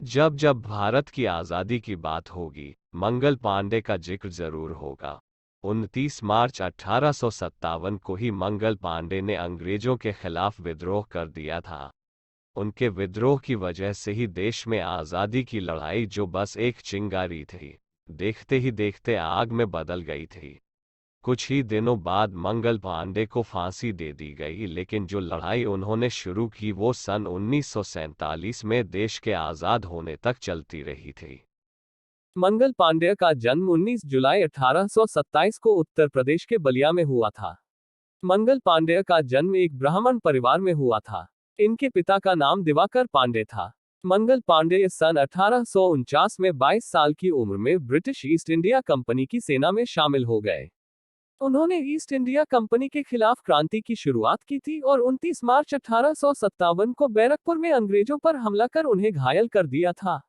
जब जब भारत की आज़ादी की बात होगी, मंगल पांडे का जिक्र जरूर होगा। 29 मार्च 1857 को ही मंगल पांडे ने अंग्रेजों के खिलाफ विद्रोह कर दिया था। उनके विद्रोह की वजह से ही देश में आज़ादी की लड़ाई, जो बस एक चिंगारी थी, देखते ही देखते आग में बदल गई थी। कुछ ही दिनों बाद मंगल पांडे को फांसी दे दी गई, लेकिन जो लड़ाई उन्होंने शुरू की वो सन 1947 में देश के आज़ाद होने तक चलती रही थी। मंगल पांडेय का जन्म 19 जुलाई 1827 को उत्तर प्रदेश के बलिया में हुआ था। मंगल पांडेय का जन्म एक ब्राह्मण परिवार में हुआ था। इनके पिता का नाम दिवाकर पांडे था। मंगल पांडेय सन 1849 में 22 साल की उम्र में ब्रिटिश ईस्ट इंडिया कंपनी की सेना में शामिल हो गए। उन्होंने ईस्ट इंडिया कंपनी के खिलाफ क्रांति की शुरुआत की थी और 29 मार्च 1857 को बैरकपुर में अंग्रेजों पर हमला कर उन्हें घायल कर दिया था।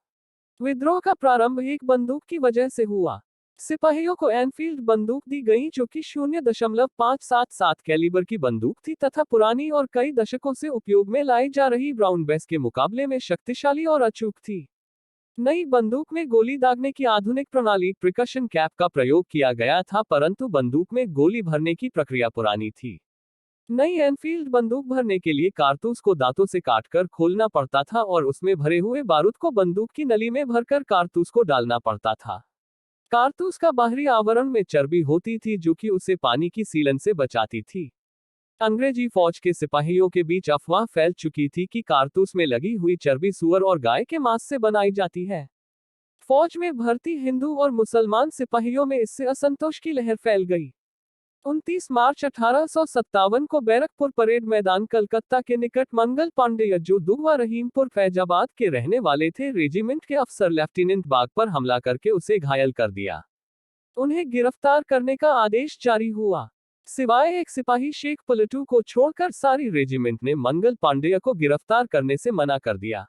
विद्रोह का प्रारंभ एक बंदूक की वजह से हुआ। सिपाहियों को एनफील्ड बंदूक दी गई, जो कि 0.577 कैलिबर की बंदूक थी तथा पुरानी और कई दशकों से उपयोग में लाई जा रही ब्राउन बेस के मुकाबले में शक्तिशाली और अचूक थी। नई बंदूक में गोली दागने की आधुनिक प्रणाली प्रिकशन कैप का प्रयोग किया गया था, परंतु बंदूक में गोली भरने की प्रक्रिया पुरानी थी। नई एनफील्ड बंदूक भरने के लिए कारतूस को दांतों से काटकर खोलना पड़ता था और उसमें भरे हुए बारूद को बंदूक की नली में भरकर कारतूस को डालना पड़ता था। कारतूस का बाहरी आवरण में चर्बी होती थी, जो कि उसे पानी की सीलन से बचाती थी। अंग्रेजी फौज के सिपाहियों के बीच अफवाह फैल चुकी थी कि कारतूस में लगी हुई चर्बी सूअर और गाय के मांस से बनाई जाती है। फौज में भर्ती हिंदू और मुसलमान सिपाहियों में इससे असंतोष की लहर फैल गई। 29 मार्च 1857 को बैरकपुर परेड मैदान कलकत्ता के निकट मंगल पांडेय, जो दुगवा रहीमपुर फैजाबाद के रहने वाले थे, रेजिमेंट के अफसर लेफ्टिनेंट बाग पर हमला करके उसे घायल कर दिया। उन्हें गिरफ्तार करने का आदेश जारी हुआ। सिवाय एक सिपाही शेख पलटू को छोड़कर सारी रेजिमेंट ने मंगल पांडेय को गिरफ्तार करने से मना कर दिया।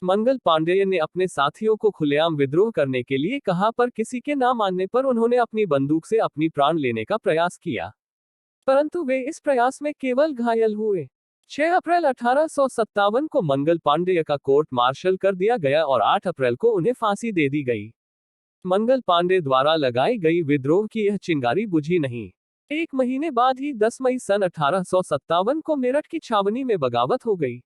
मंगल पांडेय ने अपने साथियों को खुलेआम विद्रोह करने के लिए कहा, पर किसी के ना मानने पर उन्होंने अपनी बंदूक से अपनी प्राण लेने का प्रयास किया, परंतु वे इस प्रयास में केवल घायल हुए। 6 अप्रैल 1857 को मंगल पांडेय का कोर्ट मार्शल कर दिया गया और 8 अप्रैल को उन्हें फांसी दे दी गई। मंगल पांडे द्वारा लगाई गई विद्रोह की यह चिंगारी बुझी नहीं। एक महीने बाद ही 10 मई सन 1857 को मेरठ की छावनी में बगावत हो गई।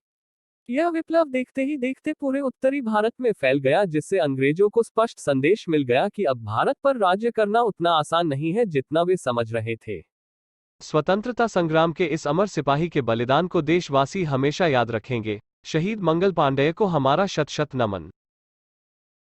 यह विप्लव देखते ही देखते पूरे उत्तरी भारत में फैल गया, जिससे अंग्रेजों को स्पष्ट संदेश मिल गया कि अब भारत पर राज्य करना उतना आसान नहीं है जितना वे समझ रहे थे। स्वतंत्रता संग्राम के इस अमर सिपाही के बलिदान को देशवासी हमेशा याद रखेंगे। शहीद मंगल पांडेय को हमारा शत शत नमन।